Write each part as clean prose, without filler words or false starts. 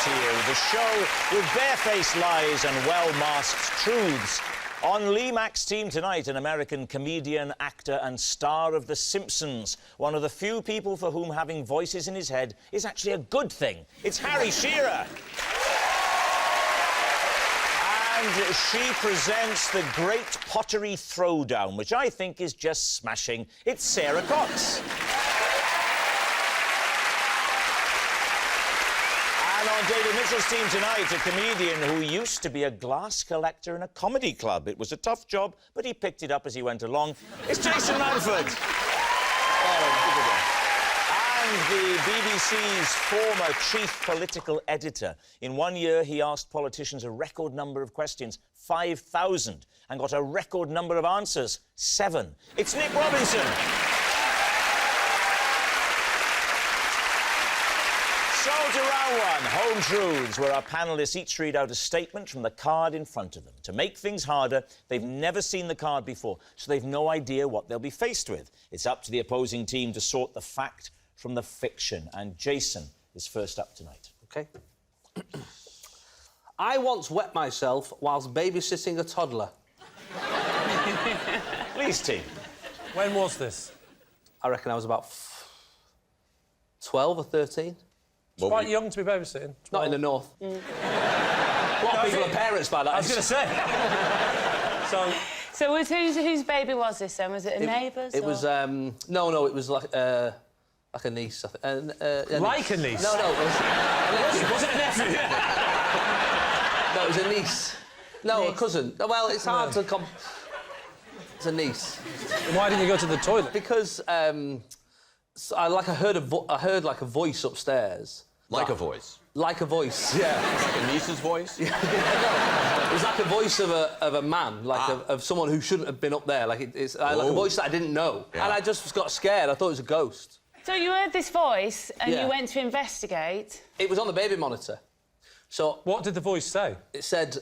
to you, the show with barefaced lies and well-masked truths. On Lee Mack's team tonight, an American comedian, actor and star of The Simpsons. One of the few people for whom having voices in his head is actually a good thing. It's Harry Shearer. And she presents the Great Pottery Throwdown, which I think is just smashing. It's Sarah Cox. And on David Mitchell's team tonight, a comedian who used to be a glass collector in a comedy club. It was a tough job, but he picked it up as he went along. It's Jason Manford. And the BBC's former chief political editor. In 1 year, he asked politicians a record number of questions, 5,000, and got a record number of answers, 7. It's Nick Robinson. So to round one, Home Truths, where our panellists each read out a statement from the card in front of them. To make things harder, they've never seen the card before, so they've no idea what they'll be faced with. It's up to the opposing team to sort the fact from the fiction, and Jason is first up tonight. OK. I once wet myself whilst babysitting a toddler. Please, team. When was this? I reckon I was about 12 or 13. It's quite young to be babysitting. Not in the north. A lot of people are parents by that. I was going to say. So whose baby was this then? Was it a neighbour's? It was no, it was like a niece. Like a niece? No, it was. Was it a nephew? No, it was a niece. No, a cousin. Well, it's hard to It's a niece. Why didn't you go to the toilet? Because so I heard like a voice upstairs. Like a voice? Like a voice, yeah. Like a niece's voice? Yeah, no. It was like a voice of a man, like of someone who shouldn't have been up there. Like it's like a voice that I didn't know. Yeah. And I just got scared. I thought it was a ghost. So you heard this voice and you went to investigate? It was on the baby monitor. So... What did the voice say? It said...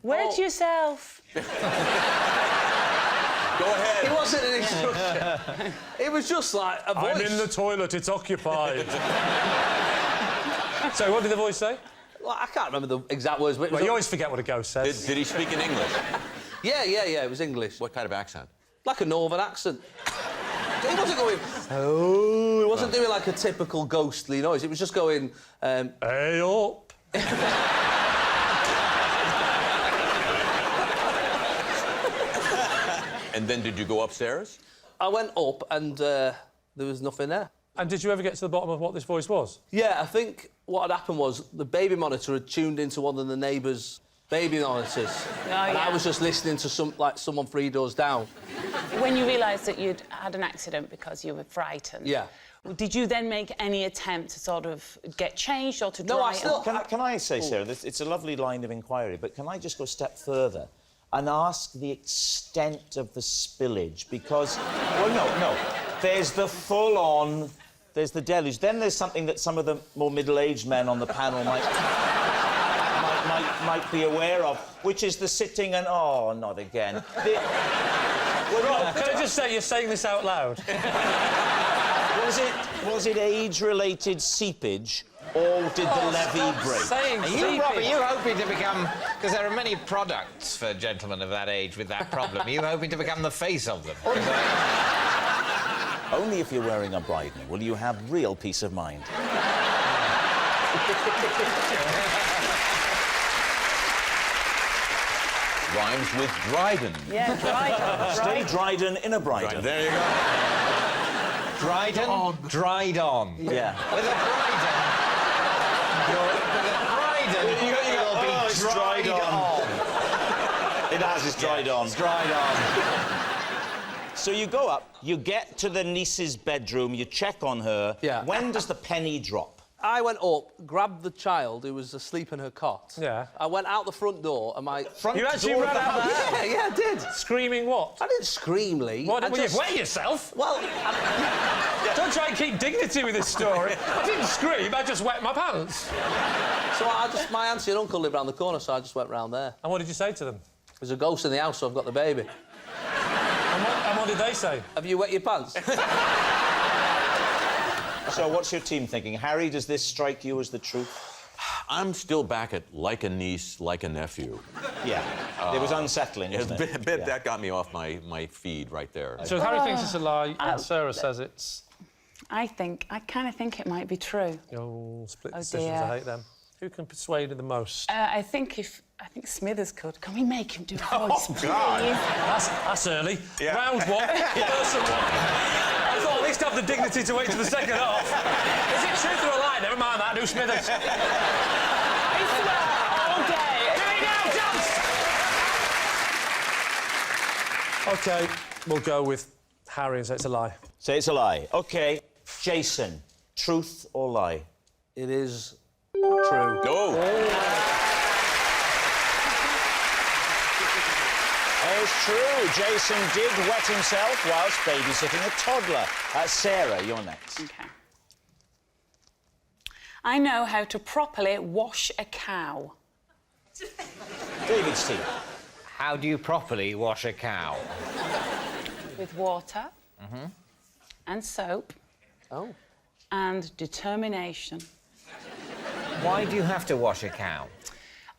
Wet yourself. Go ahead. It wasn't an instruction. It was just like a voice. I'm in the toilet, it's occupied. So, what did the voice say? Well, I can't remember the exact words, but... You always forget what a ghost says. Did he speak in English? Yeah, it was English. What kind of accent? Like a northern accent. He wasn't going... Oh... He wasn't doing, like, a typical ghostly noise. It was just going... Hey up! And then did you go upstairs? I went up and there was nothing there. And did you ever get to the bottom of what this voice was? Yeah, I think what had happened was the baby monitor had tuned into one of the neighbours' baby monitors. And I was just listening to someone 3 doors down. When you realised that you'd had an accident because you were frightened... Yeah. Did you then make any attempt to sort of get changed or to dry No, I still... Can I say, Sarah, it's a lovely line of inquiry, but can I just go a step further and ask the extent of the spillage? Because, well, no, there's the full-on, there's the deluge. Then there's something that some of the more middle-aged men on the panel might be aware of, which is the sitting and... Oh, not again. Rob, can I just say you're saying this out loud? Was it age-related seepage, or did the levee break? Are you, Rob, are you hoping to become... Because there are many products for gentlemen of that age with that problem. Are you hoping to become the face of them? Only if you're wearing a bridle will you have real peace of mind. Rhymes with Dryden. Yeah, Dryden. Stay Dryden in a bridle. There you go. Dryden? Dried on. Yeah. With a Dryden, you'll be dried on. It has, it's dried on. It's dried on. So you go up, you get to the niece's bedroom, you check on her. Yeah. When does the penny drop? I went up, grabbed the child who was asleep in her cot. Yeah. I went out the front door and my... You actually ran out there? Yeah, I did. Screaming what? I didn't scream, Lee. What, you wet yourself? Well... Don't try and keep dignity with this story. I didn't scream, I just wet my pants. So my auntie and uncle lived around the corner, so I just went round there. And what did you say to them? There's a ghost in the house, so I've got the baby. And what did they say? Have you wet your pants? So what's your team thinking? Harry, does this strike you as the truth? I'm still back at like a niece, like a nephew. Yeah. It was unsettling, It's wasn't it? a bit that got me off my feed right there. So Harry thinks it's a lie, and Sarah says it's... I kind of think it might be true. Oh, split Oh, decisions, dear. I hate them. Who can persuade her the most? I think Smithers could. Can we make him do a voice, please? That's early. Round one, person one. I thought at least have the dignity to wait to the second half. Is it truth or a lie? Never mind that, do Smithers. I swear, all day. OK, we'll go with Harry and say it's a lie. Say it's a lie. OK. Jason, truth or lie? It is true. Go. It's true. Jason did wet himself whilst babysitting a toddler. Sarah, you're next. Okay. I know how to properly wash a cow. David's team. How do you properly wash a cow? With water and soap and determination. Why do you have to wash a cow?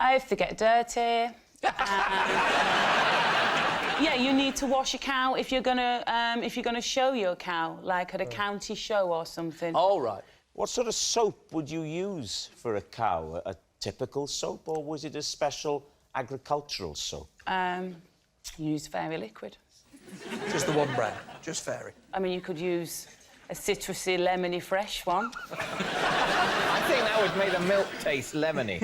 If they get dirty. Yeah, you need to wash a cow if you're gonna show your cow, like at a county show or something. All right. What sort of soap would you use for a cow? A typical soap, or was it a special agricultural soap? Use fairy liquid. Just the one brand, just fairy. I mean, you could use a citrusy, lemony, fresh one. I think that would make the milk taste lemony.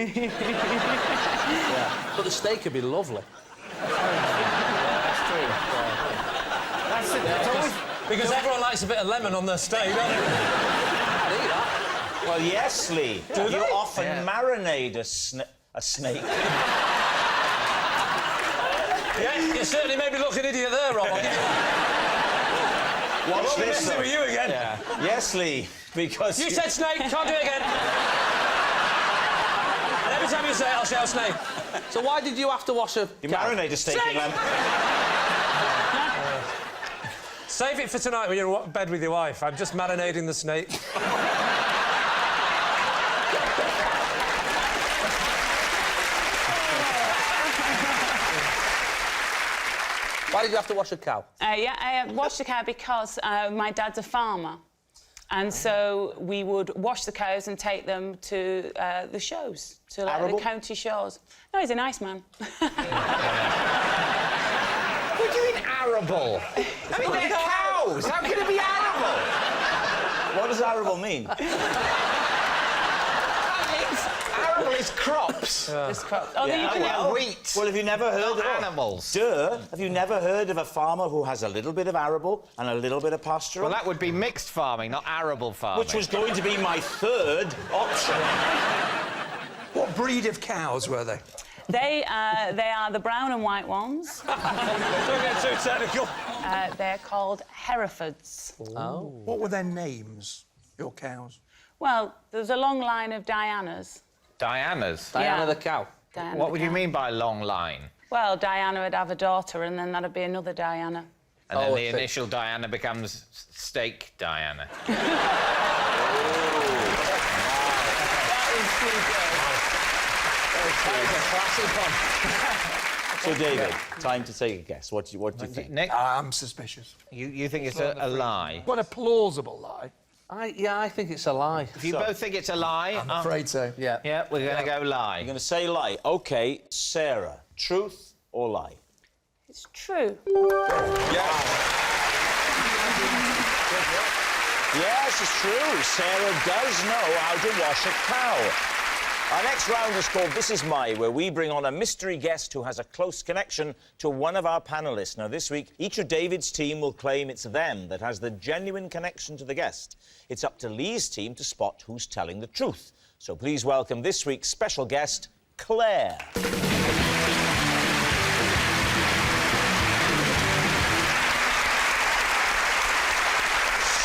But the steak would be lovely. That's true. That's always... Because everyone likes a bit of lemon on their steak, don't they? I'd eat that. Well, yes, Lee. You often marinate a snake. Yeah, you certainly made me look an idiot there, Rob. Watch this, Messing though. with you again. Yes, Lee, because... You said snake, can't do it again. And every time you say it, I'll shout snake. So why did you have to wash a You cow? marinate a steak in lemon. Save it for tonight when you're in bed with your wife. I'm just marinating the snake. Why did you have to wash a cow? I washed the cow because my dad's a farmer. And so we would wash the cows and take them to the shows, to like, Arable? the county shows. No, he's a nice man. What do you mean arable? I mean, they're cows. How can it be arable? What does arable mean? Arable is crops. Just crop. Oh, then you can Wheat. Well, have you never heard of animals. Duh. Have you never heard of a farmer who has a little bit of arable and a little bit of pastoral? Well, that would be mixed farming, not arable farming. Which was going to be my third option. What breed of cows were they? They are the brown and white ones. Don't get too technical. They're called Herefords. Oh. What were their names, your cows? Well, there's a long line of Dianas. Diana's. Diana Yeah. the cow. Diana What the would you cow. mean by long line? Well, Diana would have a daughter, and then that'd be another Diana. And then Oh, the I see. initial Diana becomes steak Diana. So, David, time to take a guess. What do you think? Nick, I'm suspicious. you think it's a lie? What a plausible lie. I think it's a lie. If you both think it's a lie, I'm afraid so. Yeah. yeah, we're going to go lie. You're going to say lie. OK, Sarah, truth or lie? It's true. Yes, it's true. Sarah does know how to wash a cow. Our next round is called This Is My, where we bring on a mystery guest who has a close connection to one of our panellists. Now, this week, each of David's team will claim it's them that has the genuine connection to the guest. It's up to Lee's team to spot who's telling the truth. So please welcome this week's special guest, Claire.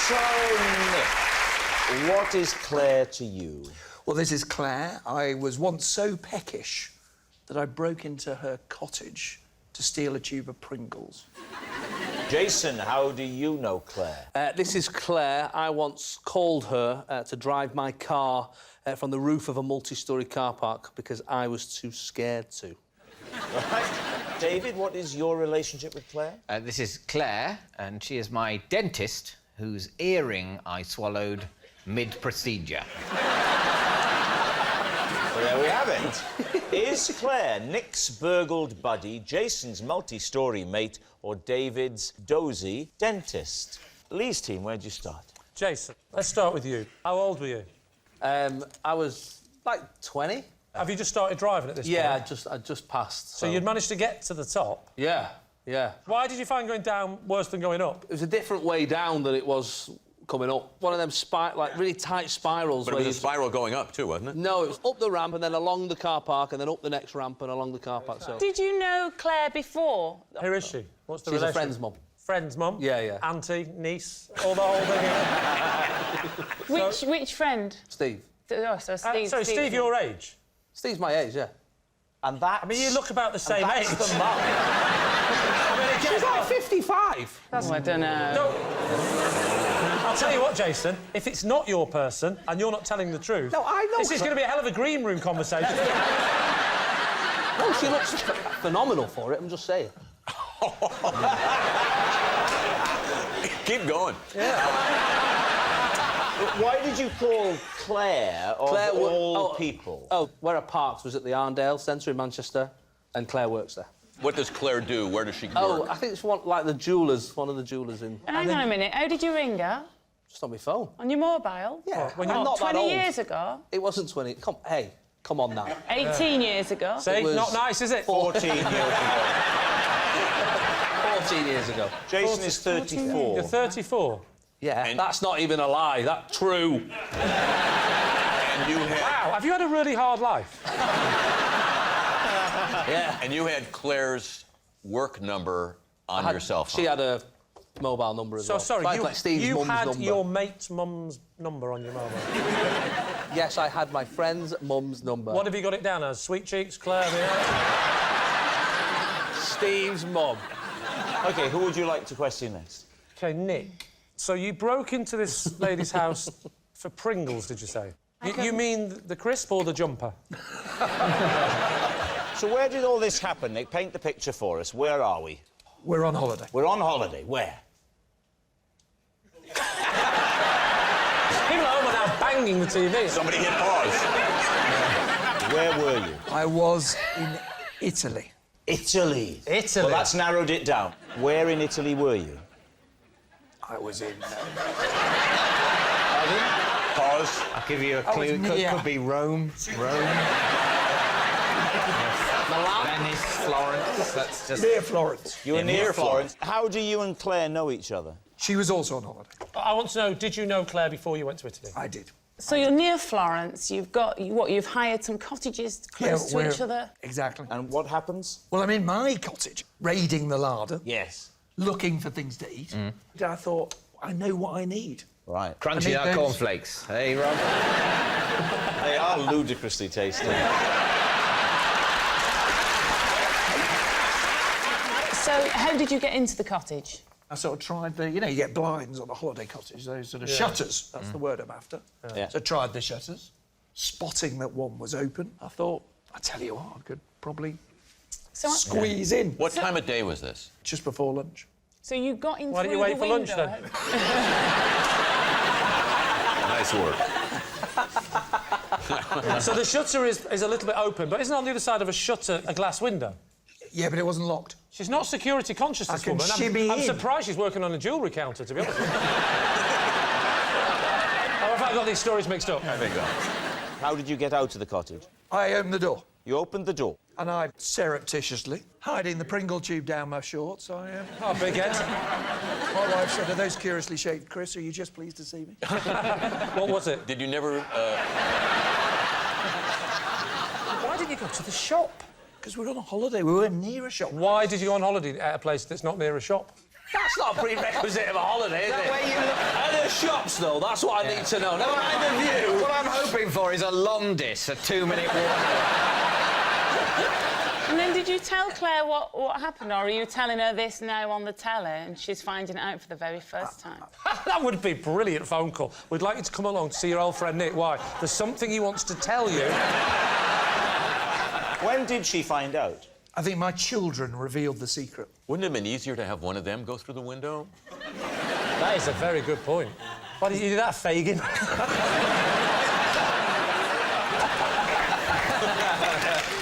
So, Nick, what is Claire to you? Well, this is Claire. I was once so peckish that I broke into her cottage to steal a tube of Pringles. Jason, how do you know Claire? This is Claire. I once called her to drive my car from the roof of a multi-storey car park because I was too scared to. Right. David, what is your relationship with Claire? This is Claire, and she is my dentist, whose earring I swallowed mid-procedure. Well, there we have it. Is Claire Nick's burgled buddy, Jason's multi-storey mate, or David's dozy dentist? Lee's team, where'd you start? Jason, let's start with you. How old were you? I was, like, 20. Have you just started driving at this point? Yeah, I just passed. So you'd managed to get to the top? Yeah. Why did you find going down worse than going up? It was a different way down than it was coming up. One of them, like, really tight spirals. But it was a spiral going up, too, wasn't it? No, it was up the ramp and then along the car park and then up the next ramp and along the car park, so... Did you know Claire before? Who is she? What's the She's a relationship? friend's mum. Friend's mum? Yeah. Auntie, niece, all the whole thing. Which friend? Steve. Oh, so Steve. Sorry, Steve, your age? Steve's my age, yeah. And that... I mean, you look about the same age. That's the mum. She's like 55. Oh, I don't know. I'll tell you what, Jason, if it's not your person and you're not telling the truth... No, I know... This is going to be a hell of a green room conversation. No, she looks phenomenal for it, I'm just saying. Keep going. Why did you call Claire of all people? Oh, where I parked was at the Arndale Centre in Manchester, and Claire works there. What does Claire do? Where does she work? Oh, I think it's one of the jewellers in... Hang on a minute. How did you ring her? Just on my phone. On your mobile? Yeah. When you're not that 20 old. years ago? It wasn't 20. Come on now. 18 years ago? See, was not nice, is it? 14 years ago. 14 years ago. Jason is 34. You're 34. Yeah, that's not even a lie. That's true. And you had... Wow, have you had a really hard life? Yeah. And you had Claire's work number on your cell phone. She had a mobile number as well. So, sorry, Like Steve's you mum's had number. your mate's mum's number on your mobile? Yes, I had my friend's mum's number. What have you got it down as? Sweet Cheeks, Claire... Steve's mum. OK, who would you like to question next? OK, Nick. So you broke into this lady's house for Pringles, did you say? You mean the crisp or the jumper? So where did all this happen, Nick? Paint the picture for us. Where are we? We're on holiday. We're on holiday. Where? People at home are now banging the TV. Somebody hit pause. Where were you? I was in Italy. Italy. Italy. Well, that's narrowed it down. Where in Italy were you? I was in... Pause. I'll give you a clue. Could be Rome. Venice, Florence. That's just... near Florence. You were near Florence. How do you and Claire know each other? She was also on holiday. I want to know, did you know Claire before you went to Italy? I did. So you're near Florence. You've got... You've hired some cottages close to each other? Exactly. And what happens? Well, I'm in my cottage, raiding the larder, Yes. looking for things to eat. And I thought, I know what I need. Right. Crunchy I mean, those- cornflakes. Hey, Rob. They are ludicrously tasty. So how did you get into the cottage? I sort of tried the... You know, you get blinds on a holiday cottage, those sort of shutters. That's the word I'm after. Yeah. So I tried the shutters. Spotting that one was open, I thought, I tell you what, I could probably So, squeeze in What time of day was this? just before lunch. so you got in Why through didn't you wait the for lunch, window. then? Nice work. So the shutter is a little bit open, but isn't on the other side of a shutter a glass window? Yeah, but it wasn't locked. She's not security conscious, this I can woman. shimmy I'm in. surprised she's working on a jewellery counter, to be honest. Or have I got these stories mixed up? I think so. How did you get out of the cottage? I opened the door, You opened the door. and I surreptitiously, hiding the Pringle tube down my shorts, Oh, big head. my wife said, "Are those curiously shaped, Chris? Are you just pleased to see me?" What was it? Did you never... Why did you go to the shop? Because we're on a holiday. We weren't near a shop. Why did you go on holiday at a place that's not near a shop? That's not a prerequisite of a holiday, is it? Are there shops, though? That's what I need to know. Never mind the view. What I'm hoping for is a Londis, a 2-minute walk. And then did you tell Claire what happened, or are you telling her this now on the telly and she's finding it out for the very first time? That would be a brilliant phone call. We'd like you to come along to see your old friend Nick. Why? There's something he wants to tell you. When did she find out? I think my children revealed the secret. Wouldn't it have been easier to have one of them go through the window? That is a very good point. Why did you do that, Fagin?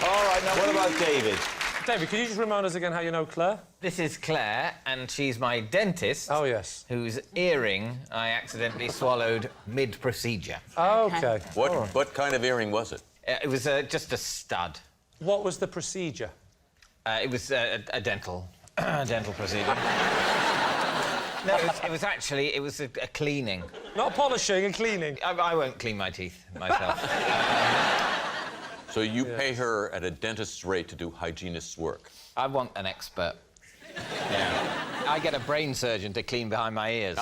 All right, now what about David? David, could you just remind us again how you know Claire? This is Claire, and she's my dentist. Oh, yes. Whose earring I accidentally swallowed mid-procedure. OK. What kind of earring was it? It was just a stud. What was the procedure? It was a dental procedure. No, it was actually a cleaning. Not polishing and cleaning. I won't clean my teeth myself. So you pay her at a dentist's rate to do hygienist's work? I want an expert. Yeah. I get a brain surgeon to clean behind my ears.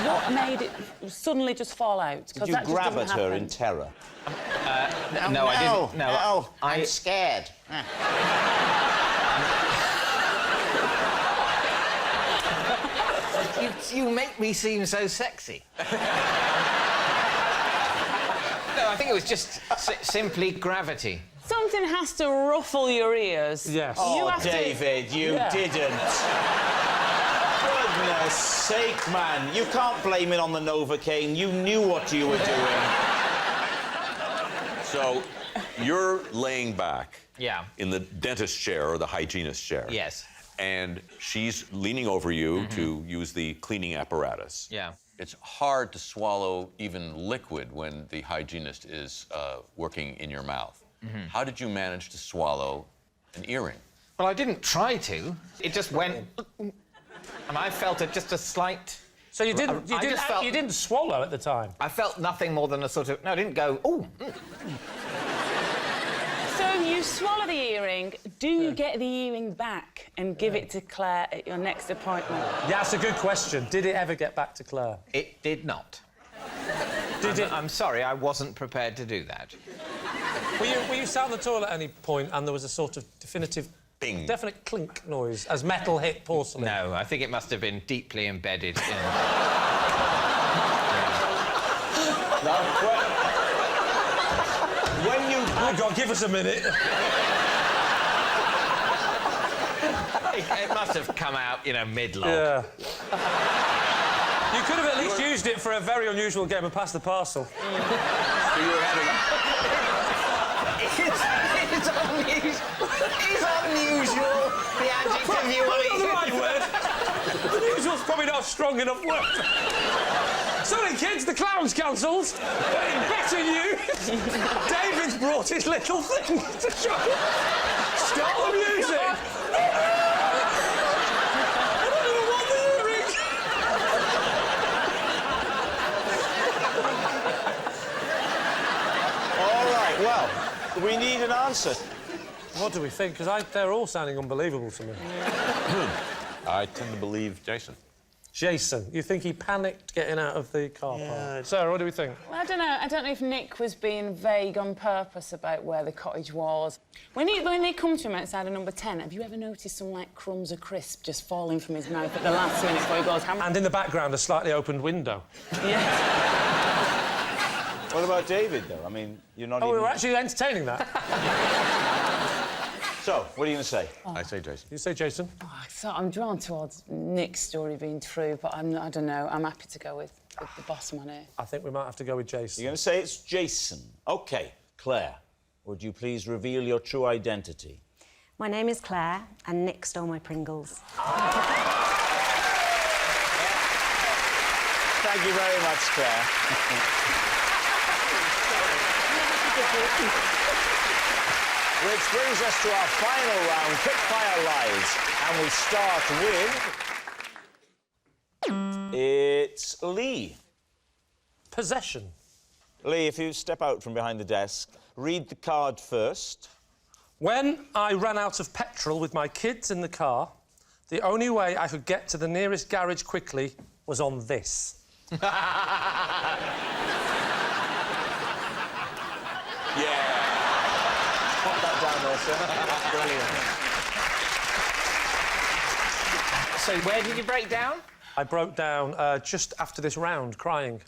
What made it suddenly just fall out? Did you grab at her in terror? No, I didn't. No, I'm scared. You make me seem so sexy. No, I think it was just simply gravity. Something has to ruffle your ears. Yes. Oh, David, you didn't. Goodness sake, man. You can't blame it on the Novocaine. You knew what you were doing. So you're laying back in the dentist chair or the hygienist chair. Yes. And she's leaning over you to use the cleaning apparatus. Yeah. It's hard to swallow even liquid when the hygienist is working in your mouth. How did you manage to swallow an earring? Well, I didn't try to. It just went... And I felt just a slight... So you didn't swallow at the time? I felt nothing more than a sort of... No, I didn't go, ooh. So you swallow the earring. Do you get the earring back and give it to Claire at your next appointment? Yeah, that's a good question. Did it ever get back to Claire? It did not. I'm sorry, I wasn't prepared to do that. Were you sat on the toilet at any point and there was a sort of definitive... Bing. Definite clink noise as metal hit porcelain? No, I think it must have been deeply embedded in... When you... Oh, God, give us a minute. It must have come out, mid-log. Yeah. You could have at least used it for a very unusual game of pass the parcel. So you were having... It's unusual, the adjective you want to use. The right word. Unusual's probably not a strong enough word. Sorry, kids, the clown's cancelled. But in better news, David's brought his little thing to show. Stop the music. I don't even want the earring. All right, well, we need an answer. What do we think? Because they're all sounding unbelievable to me. I tend to believe Jason. Jason, you think he panicked getting out of the car park? Sarah, what do we think? Well, I don't know. I don't know if Nick was being vague on purpose about where the cottage was. When they come to him outside of number 10, have you ever noticed some, crumbs of crisp just falling from his mouth at the last minute before he goes... And in the background, a slightly opened window. Yeah. What about David, though? I mean, you're not Oh, even... we were actually entertaining that. So, what are you going to say? I say Jason. You say Jason? So I'm drawn towards Nick's story being true, but I don't know. I'm happy to go with the bottom on it. I think we might have to go with Jason. You're going to say it's Jason. OK. Claire, would you please reveal your true identity? My name is Claire, and Nick stole my Pringles. Thank you very much, Claire. Which brings us to our final round, quick-fire lies. And we start with... It's Lee. Possession. Lee, if you step out from behind the desk, read the card first. When I ran out of petrol with my kids in the car, the only way I could get to the nearest garage quickly was on this. Yeah. Pop that down there, Brilliant. So where did you break down? I broke down just after this round, crying.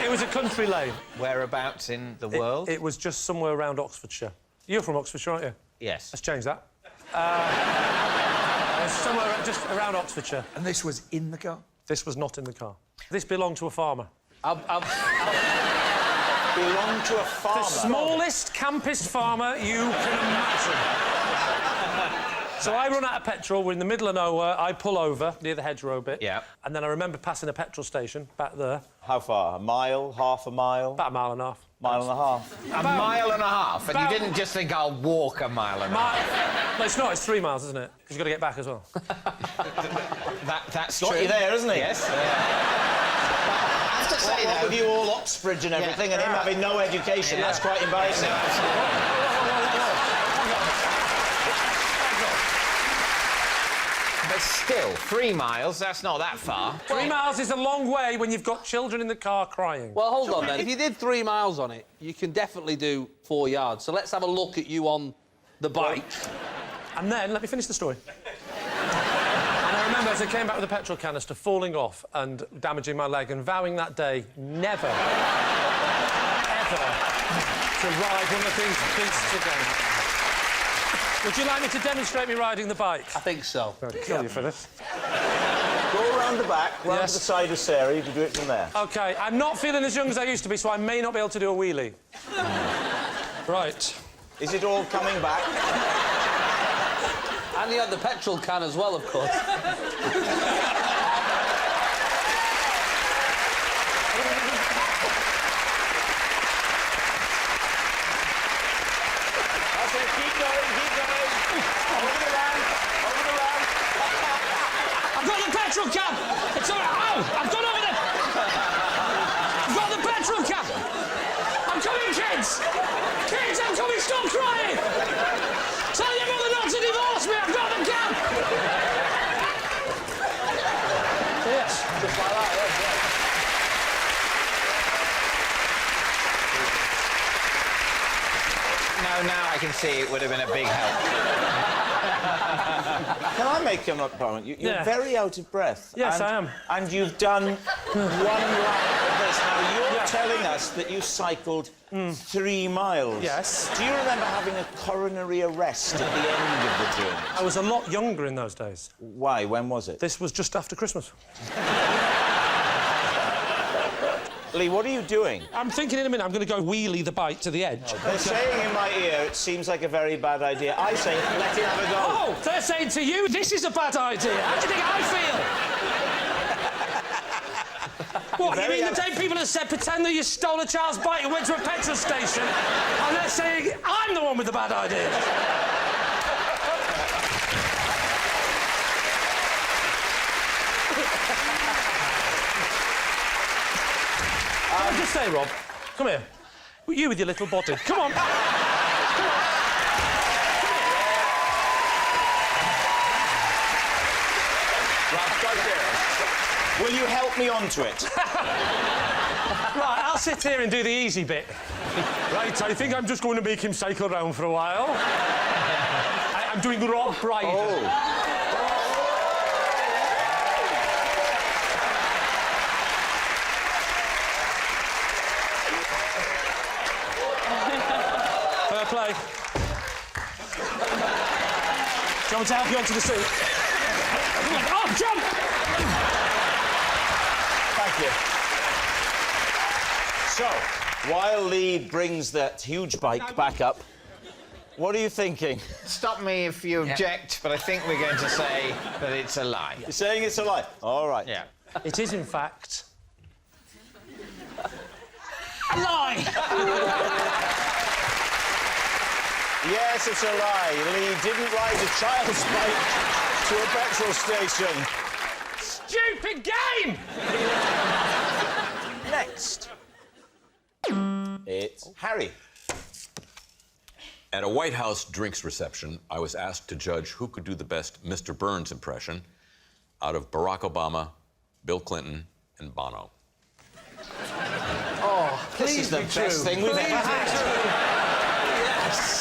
It was a country lane. Whereabouts in the world? It was just somewhere around Oxfordshire. You're from Oxfordshire, aren't you? Yes. Let's change that. Somewhere just around Oxfordshire. And this was in the car? This was not in the car. This belonged to a farmer. Belonged to a farmer? The smallest, campest farmer you can imagine. So I run out of petrol, we're in the middle of nowhere, I pull over near the hedgerow bit. Yeah. And then I remember passing a petrol station back there. How far? A mile? Half a mile? About a mile and a half. Mile and a half? A mile and a half, and about- you didn't just think I'll walk a mile and a half. No, it's not, it's 3 miles, isn't it? Because you've got to get back as well. That's Got true. you there, isn't he? Yes. I have to say, What with you all Oxbridge and everything, and him having no education, Yeah. that's quite embarrassing. But still, 3 miles, that's not that far. 3 miles is a long way when you've got children in the car crying. Well, hold on then. If you did 3 miles on it, you can definitely do 4 yards. So let's have a look at you on the bike. And then, let me finish the story. And I remember as I came back with a petrol canister, falling off and damaging my leg and vowing that day never, ever to ride one of these beasts again. Would you like me to demonstrate me riding the bike? I think so. I'd kill you for this. Go round the back, round Yes. to the side of Sarah, you can do it from there. OK, I'm not feeling as young as I used to be, so I may not be able to do a wheelie. Right. Is it all coming back? And you had the petrol can as well, of course. That's it, keep going, keep going. Over the ramp, over the ramp. I've got the petrol can! It's all right. Oh, I've gone over there! I've got the petrol can! I'm coming, kids! Kids, I'm coming! Stop crying! Tell your mother not to divorce me! I've got the can! Yes. Just like that, yes. Now I can see it would have been a big help. Can I make a comment? You're Yeah. very out of breath. Yes, I am. And you've done 1 lap of this. Now, you're telling us that you cycled 3 miles. Yes. Do you remember having a coronary arrest at the end of the journey? I was a lot younger in those days. Why? When was it? This was just after Christmas. Lee, what are you doing? I'm thinking in a minute I'm going to go wheelie the bike to the edge. They're saying in my ear it seems like a very bad idea. I say let it have a go. Oh, they're saying to you, this is a bad idea. How do you think I feel? What, you very mean the day people have said, pretend that you stole a child's bike and went to a petrol station, and they're saying, I'm the one with the bad idea? Can I just say, Rob, come here. You with your little body. Come on. Will you help me onto it? Right, I'll sit here and do the easy bit. Right, I think I'm just going to make him cycle round for a while. I'm doing Rob Brydon. Oh. Fair play. Do you want me to help you onto the seat? Oh, jump! Thank you. So, while Lee brings that huge bike back up, what are you thinking? Stop me if you object, but I think we're going to say that it's a lie. You're saying it's a lie? All right. Yeah. It is, in fact, a lie! Yes, it's a lie. Lee didn't ride a child's bike to a petrol station. Stupid game! Next. It's Harry. At a White House drinks reception, I was asked to judge who could do the best Mr. Burns impression out of Barack Obama, Bill Clinton, and Bono. This is the best thing we've ever had.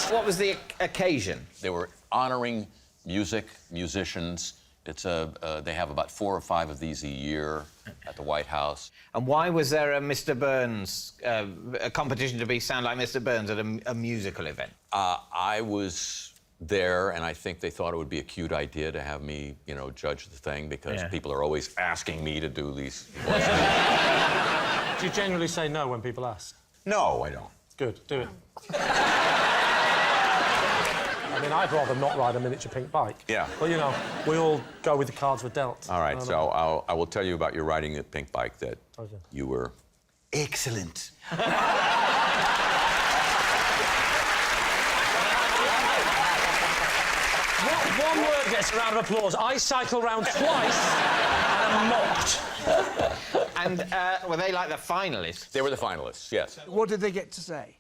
What was the occasion? They were honouring music, musicians. They have about 4 or 5 of these a year at the White House. And why was there a Mr. Burns, a competition to sound like Mr. Burns at a musical event? I was there, and I think they thought it would be a cute idea to have me, you know, judge the thing, because people are always asking me to do these voices. Do you generally say no when people ask? No, I don't. Good, do it. I mean, I'd rather not ride a miniature pink bike. Yeah. But, you know, we all go with the cards we're dealt. All right, so I will tell you about your riding the pink bike that you were excellent. One word gets a round of applause. I cycle round twice and am mocked. And were they like the finalists? They were the finalists, yes. What did they get to say?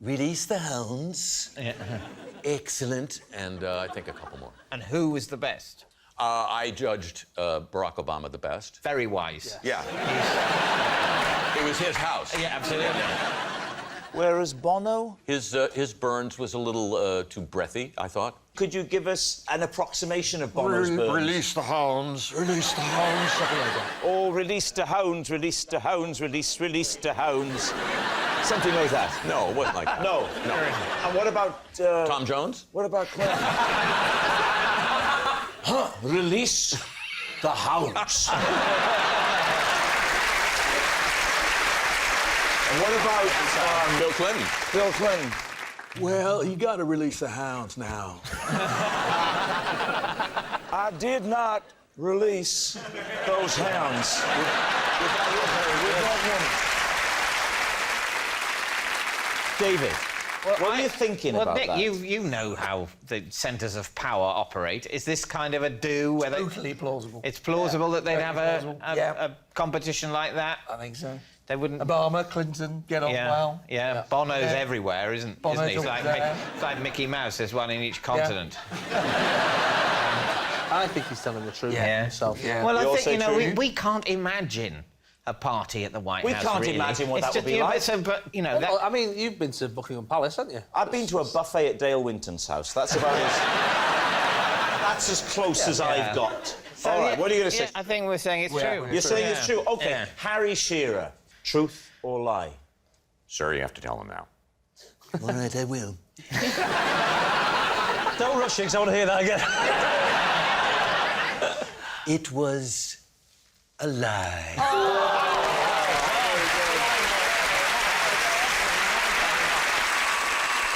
Release the hounds. Excellent. And I think a couple more. And who was the best? I judged Barack Obama the best. Very wise. Yeah. It was his house. Yeah, absolutely. Whereas Bono? His Burns was a little too breathy, I thought. Could you give us an approximation of Bono's Burns? Release the hounds. Release the hounds. Something like that. Oh, release the hounds, release the hounds, release the hounds. Something like that. No, it wasn't like that. No. No. And what about... Tom Jones? What about Clinton? Release the hounds. And what about... Bill Clinton. Bill Clinton. Well, you got to release the hounds now. I did not release those hounds. With that woman. David, what are you thinking about Nick, that? you know how the centres of power operate. Is this kind of a do where Totally plausible. It's plausible that they'd Very have plausible. a competition like that? I think so. They wouldn't... Obama, Clinton, get on well. Yeah, Bono's everywhere, isn't he? Bono's It's like, there. it's like Mickey Mouse, there's one in each continent. I think he's telling the truth himself. Yeah. Well, I You're think, so you know, true. we can't imagine a party at the White We House, can't really. imagine what that would be yeah, like. But, you know... Well, I mean, you've been to Buckingham Palace, haven't you? I've been to a buffet at Dale Winton's house. That's about as... That's as close as I've got. So, All right, yeah, what are you going to say? I think we're saying it's true. You're saying it's true? OK. Yeah. Harry Shearer, truth or lie? Sir, you have to tell him now. All right, I will. Don't rush it, because I want to hear that again. It was a lie.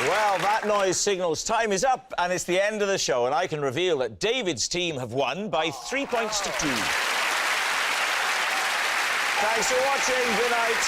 Well, that noise signals time is up, and it's the end of the show, and I can reveal that David's team have won by 3 points to 2. Thanks for watching. Good night.